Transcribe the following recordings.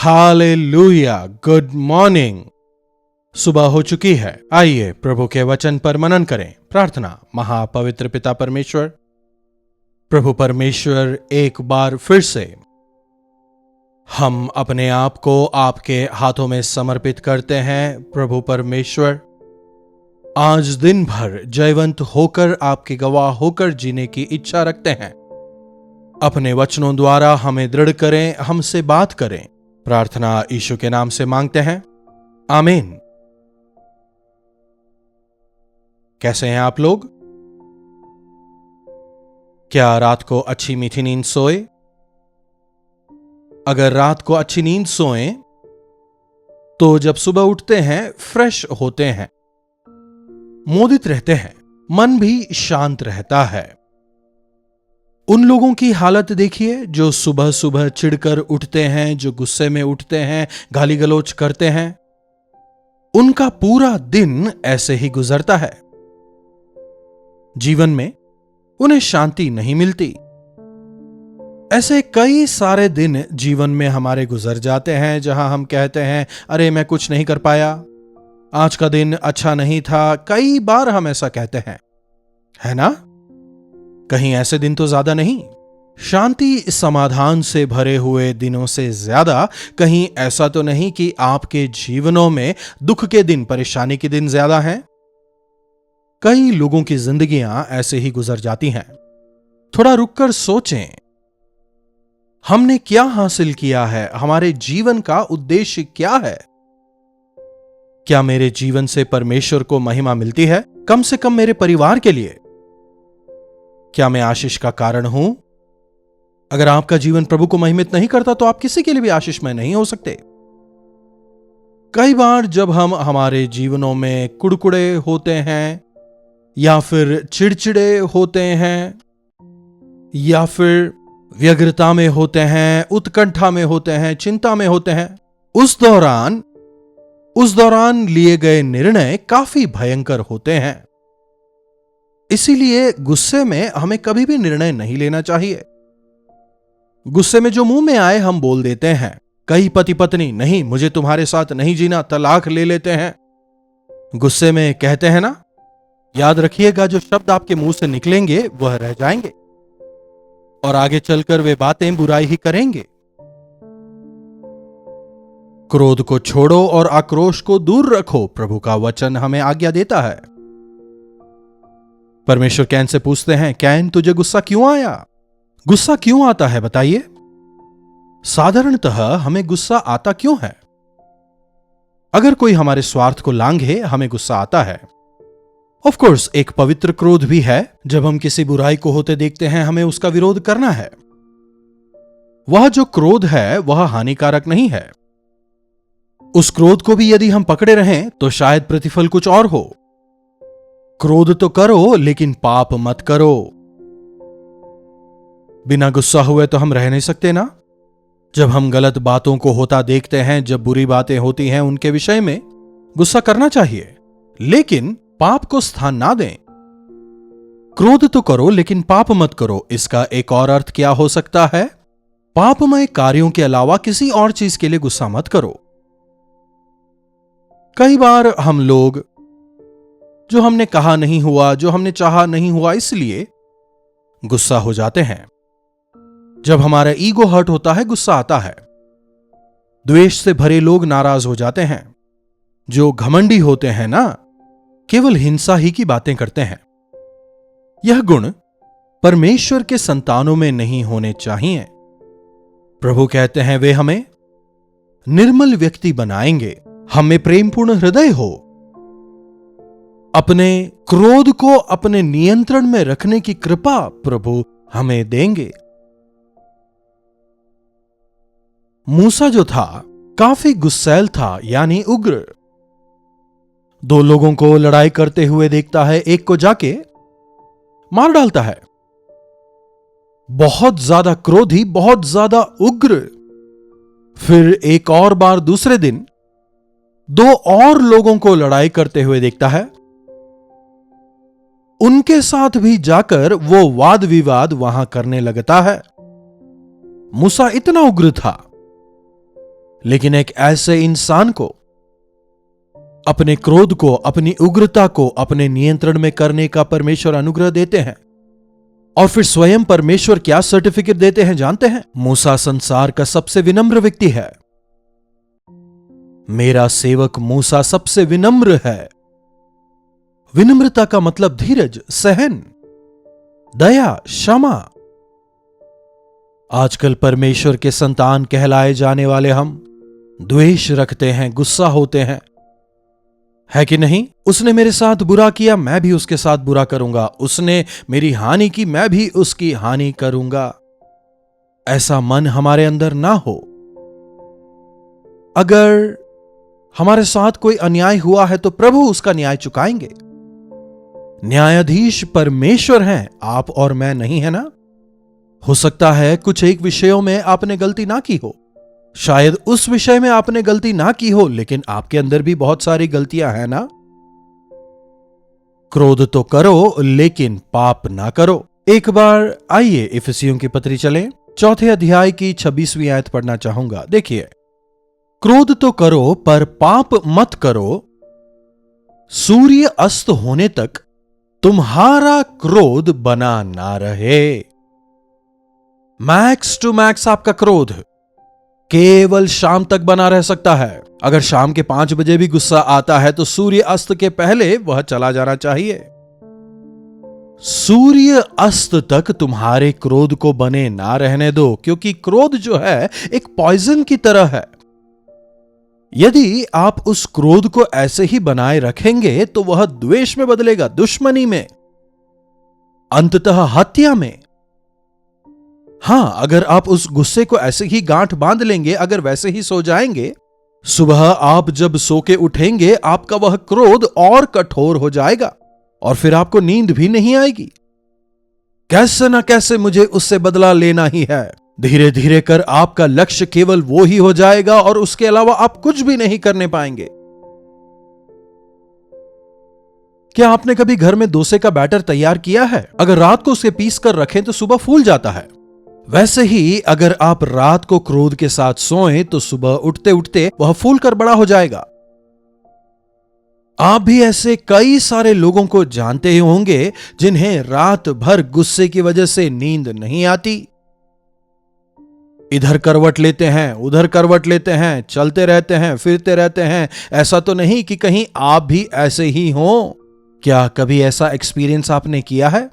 Hallelujah. Good morning. सुबह हो चुकी है। आइए प्रभु के वचन पर मनन करें। प्रार्थना। महापवित्र पिता परमेश्वर, प्रभु परमेश्वर, एक बार फिर से हम अपने आप को आपके हाथों में समर्पित करते हैं। प्रभु परमेश्वर, आज दिन भर जयवंत होकर आपके गवाह होकर जीने की इच्छा रखते हैं। अपने वचनों द्वारा हमें दृढ़ करें, हमसे बात करें। प्रार्थना यीशु के नाम से मांगते हैं, आमीन। कैसे हैं आप लोग? क्या रात को अच्छी मीठी नींद सोए? अगर रात को अच्छी नींद सोएं तो जब सुबह उठते हैं फ्रेश होते हैं, मोदित रहते हैं, मन भी शांत रहता है। उन लोगों की हालत देखिए जो सुबह सुबह चिढ़कर उठते हैं, जो गुस्से में उठते हैं, गाली गलौज करते हैं। उनका पूरा दिन ऐसे ही गुजरता है। जीवन में उन्हें शांति नहीं मिलती। ऐसे कई सारे दिन जीवन में हमारे गुजर जाते हैं जहां हम कहते हैं, अरे मैं कुछ नहीं कर पाया, आज का दिन अच्छा नहीं था। कई बार हम ऐसा कहते हैं, है ना? कहीं ऐसे दिन तो ज्यादा नहीं। शांति समाधान से भरे हुए दिनों से ज्यादा कहीं ऐसा तो नहीं कि आपके जीवनों में दुख के दिन, परेशानी के दिन ज्यादा हैं? कई लोगों की जिंदगियां ऐसे ही गुजर जाती हैं। थोड़ा रुककर सोचें, हमने क्या हासिल किया है? हमारे जीवन का उद्देश्य क्या है? क्या मेरे जीवन से परमेश्वर को महिमा मिलती है? कम से कम मेरे परिवार के लिए। क्या मैं आशीष का कारण हूं? अगर आपका जीवन प्रभु को महिमित नहीं करता तो आप किसी के लिए भी आशीषमय नहीं हो सकते। कई बार जब हम हमारे जीवनों में कुड़कुड़े होते हैं, या फिर चिड़चिड़े होते हैं, या फिर व्यग्रता में होते हैं, उत्कंठा में होते हैं, चिंता में होते हैं, उस दौरान लिए गए निर्णय काफी भयंकर होते हैं। इसीलिए गुस्से में हमें कभी भी निर्णय नहीं लेना चाहिए। गुस्से में जो मुंह में आए हम बोल देते हैं। कई पति पत्नी, नहीं मुझे तुम्हारे साथ नहीं जीना, तलाक ले लेते हैं। गुस्से में कहते हैं ना, याद रखिएगा जो शब्द आपके मुंह से निकलेंगे वह रह जाएंगे और आगे चलकर वे बातें बुराई ही करेंगे। क्रोध को छोड़ो और आक्रोश को दूर रखो, प्रभु का वचन हमें आज्ञा देता है। परमेश्वर कैन से पूछते हैं, कैन तुझे गुस्सा क्यों आया? गुस्सा क्यों आता है बताइए? साधारणतः हमें गुस्सा आता क्यों है? अगर कोई हमारे स्वार्थ को लांघे हमें गुस्सा आता है। ऑफ कोर्स एक पवित्र क्रोध भी है। जब हम किसी बुराई को होते देखते हैं हमें उसका विरोध करना है। वह जो क्रोध है वह हानिकारक नहीं है। उस क्रोध को भी यदि हम पकड़े रहें तो शायद प्रतिफल कुछ और हो। क्रोध तो करो लेकिन पाप मत करो। बिना गुस्सा हुए तो हम रह नहीं सकते ना। जब हम गलत बातों को होता देखते हैं, जब बुरी बातें होती हैं उनके विषय में गुस्सा करना चाहिए, लेकिन पाप को स्थान ना दें। क्रोध तो करो लेकिन पाप मत करो। इसका एक और अर्थ क्या हो सकता है? पापमय कार्यों के अलावा किसी और चीज के लिए गुस्सा मत करो। कई बार हम लोग जो हमने कहा नहीं हुआ, जो हमने चाहा नहीं हुआ, इसलिए गुस्सा हो जाते हैं। जब हमारा ईगो हर्ट होता है गुस्सा आता है। द्वेष से भरे लोग नाराज हो जाते हैं। जो घमंडी होते हैं ना, केवल हिंसा ही की बातें करते हैं। यह गुण परमेश्वर के संतानों में नहीं होने चाहिए। प्रभु कहते हैं वे हमें निर्मल व्यक्ति बनाएंगे। हमें प्रेमपूर्ण हृदय हो। अपने क्रोध को अपने नियंत्रण में रखने की कृपा प्रभु हमें देंगे। मूसा जो था काफी गुस्सैल था, यानी उग्र। दो लोगों को लड़ाई करते हुए देखता है, एक को जाके मार डालता है। बहुत ज्यादा क्रोधी, बहुत ज्यादा उग्र। फिर एक और बार दूसरे दिन दो और लोगों को लड़ाई करते हुए देखता है। उनके साथ भी जाकर वो वाद विवाद वहां करने लगता है। मूसा इतना उग्र था, लेकिन एक ऐसे इंसान को अपने क्रोध को, अपनी उग्रता को अपने नियंत्रण में करने का परमेश्वर अनुग्रह देते हैं। और फिर स्वयं परमेश्वर क्या सर्टिफिकेट देते हैं जानते हैं? मूसा संसार का सबसे विनम्र व्यक्ति है। मेरा सेवक मूसा सबसे विनम्र है। विनम्रता का मतलब धीरज, सहन, दया, क्षमा। आजकल परमेश्वर के संतान कहलाए जाने वाले हम द्वेष रखते हैं, गुस्सा होते हैं, है कि नहीं? उसने मेरे साथ बुरा किया, मैं भी उसके साथ बुरा करूंगा। उसने मेरी हानि की, मैं भी उसकी हानि करूंगा। ऐसा मन हमारे अंदर ना हो। अगर हमारे साथ कोई अन्याय हुआ है तो प्रभु उसका न्याय चुकाएंगे। न्यायाधीश परमेश्वर हैं, आप और मैं नहीं, है ना? हो सकता है कुछ एक विषयों में आपने गलती ना की हो, शायद उस विषय में आपने गलती ना की हो, लेकिन आपके अंदर भी बहुत सारी गलतियां हैं ना? क्रोध तो करो लेकिन पाप ना करो। एक बार आइए इफिसियों की पत्री चलें, 4 अध्याय की 26वीं आयत पढ़ना चाहूंगा। देखिए, क्रोध तो करो पर पाप मत करो, सूर्य अस्त होने तक तुम्हारा क्रोध बना ना रहे। मैक्स टू मैक्स आपका क्रोध केवल शाम तक बना रह सकता है। अगर शाम के 5 बजे भी गुस्सा आता है तो सूर्य अस्त के पहले वह चला जाना चाहिए। सूर्य अस्त तक तुम्हारे क्रोध को बने ना रहने दो, क्योंकि क्रोध जो है एक पॉइजन की तरह है। यदि आप उस क्रोध को ऐसे ही बनाए रखेंगे तो वह द्वेष में बदलेगा, दुश्मनी में, अंततः हत्या में। हां, अगर आप उस गुस्से को ऐसे ही गांठ बांध लेंगे, अगर वैसे ही सो जाएंगे, सुबह आप जब सो के उठेंगे आपका वह क्रोध और कठोर हो जाएगा और फिर आपको नींद भी नहीं आएगी। कैसे ना कैसे मुझे उससे बदला लेना ही है। धीरे धीरे कर आपका लक्ष्य केवल वो ही हो जाएगा और उसके अलावा आप कुछ भी नहीं करने पाएंगे। क्या आपने कभी घर में डोसे का बैटर तैयार किया है? अगर रात को उसे पीस कर रखें तो सुबह फूल जाता है। वैसे ही अगर आप रात को क्रोध के साथ सोएं तो सुबह उठते उठते वह फूल कर बड़ा हो जाएगा। आप भी ऐसे कई सारे लोगों को जानते ही होंगे जिन्हें रात भर गुस्से की वजह से नींद नहीं आती। इधर करवट लेते हैं, उधर करवट लेते हैं, चलते रहते हैं, फिरते रहते हैं। ऐसा तो नहीं कि कहीं आप भी ऐसे ही हों? क्या कभी ऐसा एक्सपीरियंस आपने किया है?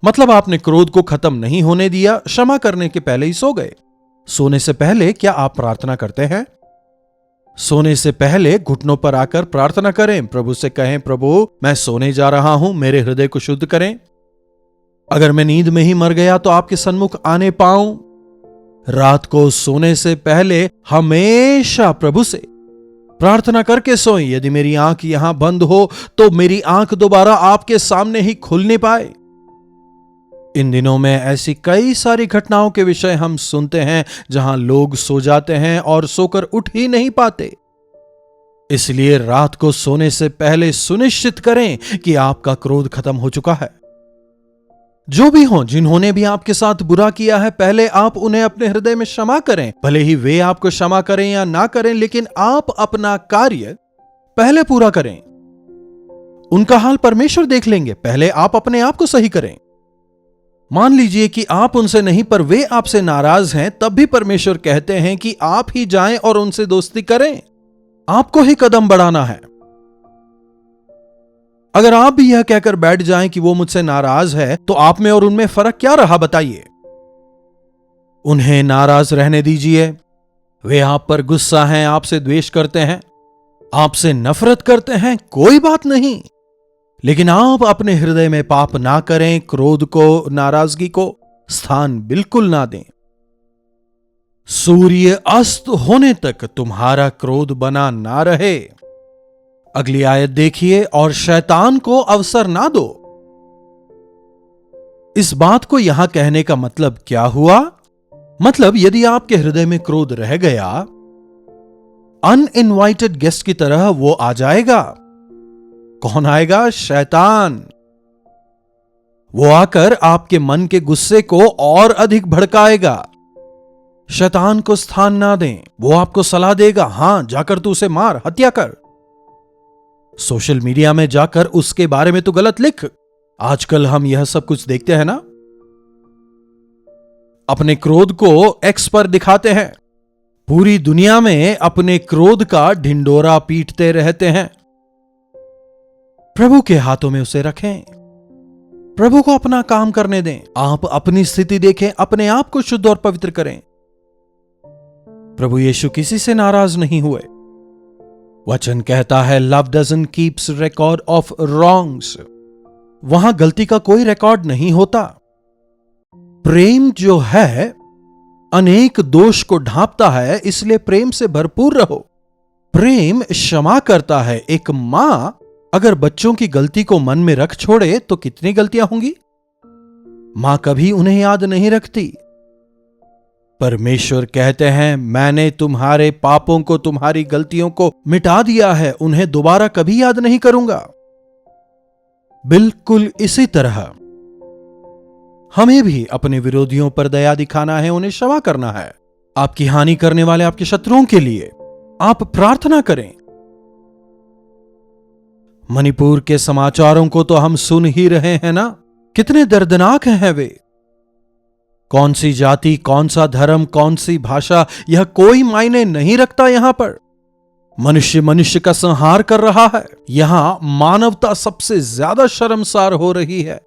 मतलब आपने क्रोध को खत्म नहीं होने दिया, क्षमा करने के पहले ही सो गए। सोने से पहले क्या आप प्रार्थना करते हैं? सोने से पहले घुटनों पर आकर प्रार्थना करें, प्रभु से कहें, प्रभु मैं सोने जा रहा हूं, मेरे हृदय को शुद्ध करें। अगर मैं नींद में ही मर गया तो आपके सन्मुख आने पाऊं। रात को सोने से पहले हमेशा प्रभु से प्रार्थना करके सोएं। यदि मेरी आंख यहां बंद हो तो मेरी आंख दोबारा आपके सामने ही खुलने पाए। इन दिनों में ऐसी कई सारी घटनाओं के विषय हम सुनते हैं जहां लोग सो जाते हैं और सोकर उठ ही नहीं पाते। इसलिए रात को सोने से पहले सुनिश्चित करें कि आपका क्रोध खत्म हो चुका है। जो भी हो, जिन्होंने भी आपके साथ बुरा किया है, पहले आप उन्हें अपने हृदय में क्षमा करें। भले ही वे आपको क्षमा करें या ना करें, लेकिन आप अपना कार्य पहले पूरा करें। उनका हाल परमेश्वर देख लेंगे, पहले आप अपने आप को सही करें। मान लीजिए कि आप उनसे नहीं पर वे आपसे नाराज हैं, तब भी परमेश्वर कहते हैं कि आप ही जाएं और उनसे दोस्ती करें। आपको ही कदम बढ़ाना है। अगर आप भी यह कहकर बैठ जाएं कि वो मुझसे नाराज है, तो आप में और उनमें फर्क क्या रहा बताइए? उन्हें नाराज रहने दीजिए। वे आप पर गुस्सा हैं, आपसे द्वेष करते हैं, आपसे नफरत करते हैं, कोई बात नहीं, लेकिन आप अपने हृदय में पाप ना करें, क्रोध को, नाराजगी को स्थान बिल्कुल ना दें। सूर्य अस्त होने तक तुम्हारा क्रोध बना ना रहे। अगली आयत देखिए, और शैतान को अवसर ना दो। इस बात को यहां कहने का मतलब क्या हुआ? मतलब यदि आपके हृदय में क्रोध रह गया, अनइनवाइटेड गेस्ट की तरह वो आ जाएगा। कौन आएगा? शैतान। वो आकर आपके मन के गुस्से को और अधिक भड़काएगा। शैतान को स्थान ना दें। वो आपको सलाह देगा, हां जाकर तू उसे मार, हत्या कर। सोशल मीडिया में जाकर उसके बारे में तू गलत लिख। आजकल हम यह सब कुछ देखते हैं ना। अपने क्रोध को एक्स पर दिखाते हैं, पूरी दुनिया में अपने क्रोध का ढिंडोरा पीटते रहते हैं। प्रभु के हाथों में उसे रखें, प्रभु को अपना काम करने दें। आप अपनी स्थिति देखें, अपने आप को शुद्ध और पवित्र करें। प्रभु यीशु किसी से नाराज नहीं हुए। वचन कहता है, love doesn't keeps record of wrongs. वहां गलती का कोई रिकॉर्ड नहीं होता। प्रेम जो है अनेक दोष को ढांपता है, इसलिए प्रेम से भरपूर रहो। प्रेम क्षमा करता है। एक मां अगर बच्चों की गलती को मन में रख छोड़े तो कितनी गलतियां होंगी। मां कभी उन्हें याद नहीं रखती। परमेश्वर कहते हैं, मैंने तुम्हारे पापों को, तुम्हारी गलतियों को मिटा दिया है, उन्हें दोबारा कभी याद नहीं करूंगा। बिल्कुल इसी तरह हमें भी अपने विरोधियों पर दया दिखाना है, उन्हें क्षमा करना है। आपकी हानि करने वाले आपके शत्रुओं के लिए आप प्रार्थना करें। मणिपुर के समाचारों को तो हम सुन ही रहे हैं ना, कितने दर्दनाक हैं वे। कौन सी जाति, कौन सा धर्म, कौन सी भाषा, यह कोई मायने नहीं रखता। यहां पर मनुष्य मनुष्य का संहार कर रहा है। यहां मानवता सबसे ज्यादा शर्मसार हो रही है।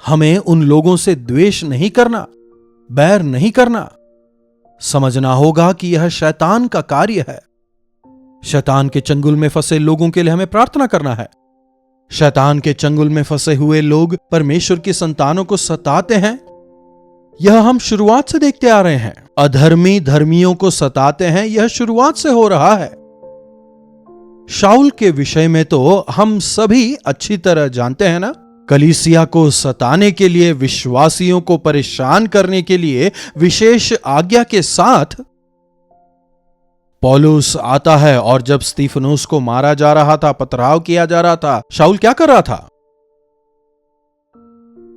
हमें उन लोगों से द्वेष नहीं करना, बैर नहीं करना। समझना होगा कि यह शैतान का कार्य है। शैतान के चंगुल में फंसे लोगों के लिए हमें प्रार्थना करना है। शैतान के चंगुल में फंसे हुए लोग परमेश्वर की संतानों को सताते हैं। यह हम शुरुआत से देखते आ रहे हैं। अधर्मी धर्मियों को सताते हैं, यह शुरुआत से हो रहा है। शाऊल के विषय में तो हम सभी अच्छी तरह जानते हैं ना। कलीसिया को सताने के लिए, विश्वासियों को परेशान करने के लिए विशेष आज्ञा के साथ पौलुस आता है। और जब स्तिफनुस को मारा जा रहा था, पथराव किया जा रहा था, शाऊल क्या कर रहा था?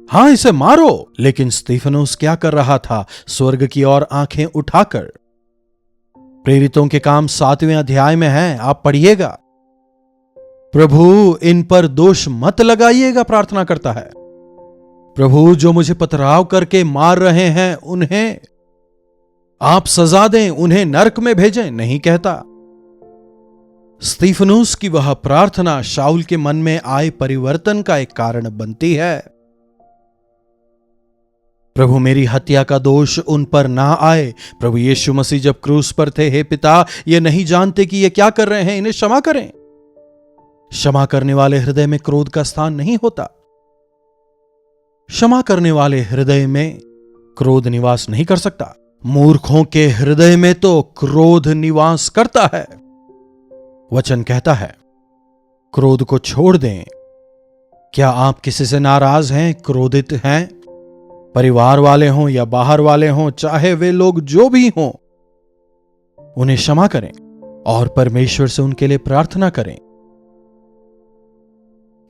हां, इसे मारो। लेकिन स्तिफनुस क्या कर रहा था? स्वर्ग की ओर आंखें उठाकर। प्रेरितों के काम 7वें अध्याय में है, आप पढ़िएगा। प्रभु इन पर दोष मत लगाइएगा, प्रार्थना करता है। प्रभु जो मुझे पथराव करके मार रहे हैं, उन्हें आप सजा दें, उन्हें नरक में भेजें, नहीं कहता। स्तिफनुस की वह प्रार्थना शाऊल के मन में आए परिवर्तन का एक कारण बनती है। प्रभु मेरी हत्या का दोष उन पर ना आए। प्रभु यीशु मसीह जब क्रूस पर थे, हे पिता, ये नहीं जानते कि ये क्या कर रहे हैं, इन्हें क्षमा करें। क्षमा करने वाले हृदय में क्रोध का स्थान नहीं होता। क्षमा करने वाले हृदय में क्रोध निवास नहीं कर सकता। मूर्खों के हृदय में तो क्रोध निवास करता है। वचन कहता है, क्रोध को छोड़ दें। क्या आप किसी से नाराज हैं, क्रोधित हैं? परिवार वाले हों या बाहर वाले हों, चाहे वे लोग जो भी हों, उन्हें क्षमा करें और परमेश्वर से उनके लिए प्रार्थना करें।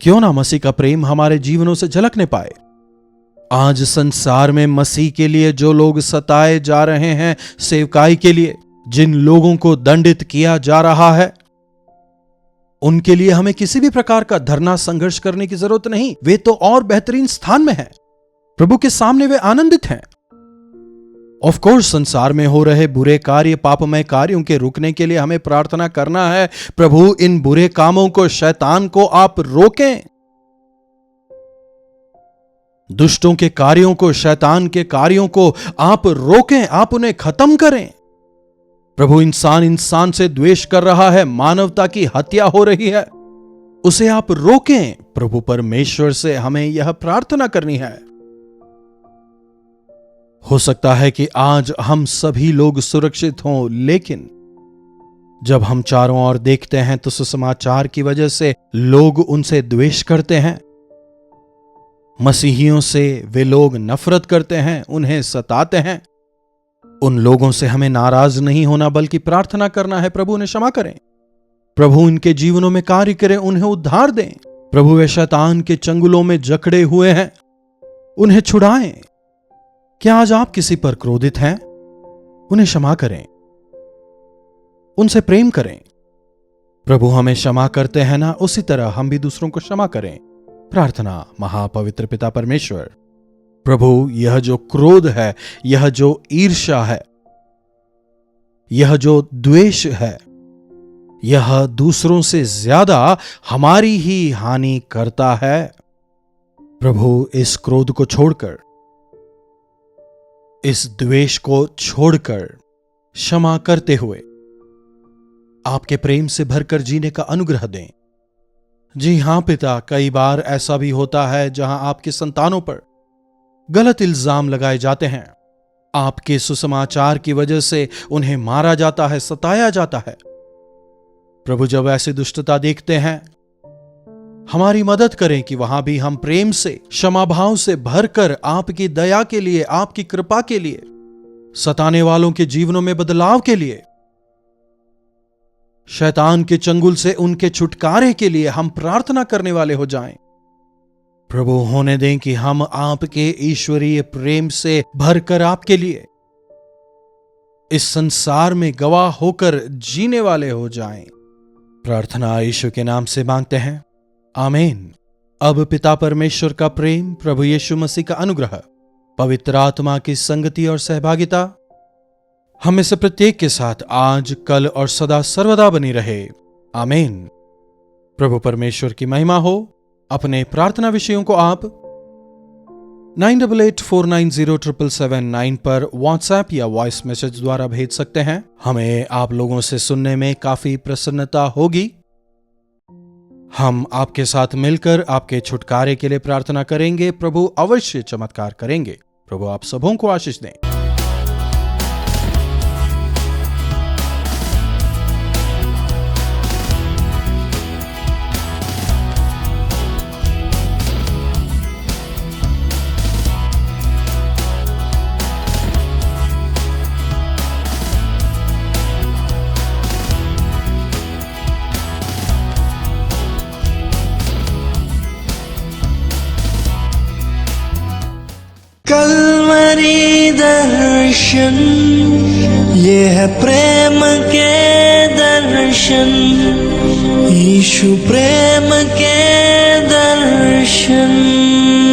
क्यों ना मसीह का प्रेम हमारे जीवनों से झलकने पाए। आज संसार में मसीह के लिए जो लोग सताए जा रहे हैं, सेवकाई के लिए जिन लोगों को दंडित किया जा रहा है, उनके लिए हमें किसी भी प्रकार का धरना संघर्ष करने की जरूरत नहीं। वे तो और बेहतरीन स्थान में हैं। प्रभु के सामने वे आनंदित हैं। ऑफ कोर्स संसार में हो रहे बुरे कार्य, पापमय कार्यों के रुकने के लिए हमें प्रार्थना करना है। प्रभु इन बुरे कामों को, शैतान को आप रोकें। दुष्टों के कार्यों को, शैतान के कार्यों को आप रोकें, आप उन्हें खत्म करें। प्रभु इंसान से द्वेष कर रहा है, मानवता की हत्या हो रही है, उसे आप रोकें। प्रभु परमेश्वर से हमें यह प्रार्थना करनी है। हो सकता है कि आज हम सभी लोग सुरक्षित हों, लेकिन जब हम चारों ओर देखते हैं तो सुसमाचार की वजह से लोग उनसे द्वेष करते हैं। मसीहियों से वे लोग नफरत करते हैं, उन्हें सताते हैं। उन लोगों से हमें नाराज नहीं होना, बल्कि प्रार्थना करना है, प्रभु उन्हें क्षमा करें। प्रभु उनके जीवनों में कार्य करें, उन्हें उद्धार दें। प्रभु वे शैतान के चंगुलों में जकड़े हुए हैं, उन्हें छुड़ाएं। क्या आज आप किसी पर क्रोधित हैं? उन्हें क्षमा करें, उनसे प्रेम करें। प्रभु हमें क्षमा करते हैं ना, उसी तरह हम भी दूसरों को क्षमा करें। प्रार्थना। महापवित्र पिता परमेश्वर, प्रभु यह जो क्रोध है, यह जो ईर्ष्या है, यह जो द्वेष है, यह दूसरों से ज्यादा हमारी ही हानि करता है। प्रभु इस क्रोध को छोड़कर, इस द्वेष को छोड़कर, क्षमा करते हुए आपके प्रेम से भरकर जीने का अनुग्रह दें। जी हां पिता, कई बार ऐसा भी होता है जहां आपके संतानों पर गलत इल्जाम लगाए जाते हैं। आपके सुसमाचार की वजह से उन्हें मारा जाता है, सताया जाता है। प्रभु जब ऐसी दुष्टता देखते हैं, हमारी मदद करें कि वहां भी हम प्रेम से, क्षमा भाव से भरकर आपकी दया के लिए, आपकी कृपा के लिए, सताने वालों के जीवनों में बदलाव के लिए, शैतान के चंगुल से उनके छुटकारे के लिए हम प्रार्थना करने वाले हो जाएं। प्रभु होने दें कि हम आपके ईश्वरीय प्रेम से भरकर आपके लिए इस संसार में गवाह होकर जीने वाले हो जाएं। प्रार्थना यीशु के नाम से मांगते हैं, आमीन। अब पिता परमेश्वर का प्रेम, प्रभु यीशु मसीह का अनुग्रह, पवित्र आत्मा की संगति और सहभागिता हमें से प्रत्येक के साथ आज, कल और सदा सर्वदा बनी रहे। आमीन। प्रभु परमेश्वर की महिमा हो। अपने प्रार्थना विषयों को आप 9884907779 पर व्हाट्सएप या वॉइस मैसेज द्वारा भेज सकते हैं। हमें आप लोगों से सुनने में काफी प्रसन्नता होगी। हम आपके साथ मिलकर आपके छुटकारे के लिए प्रार्थना करेंगे। प्रभु अवश्य चमत्कार करेंगे। प्रभु आप सबों को आशीष दें। कलवरी दर्शन, ये है प्रेम के दर्शन, यीशु प्रेम के दर्शन।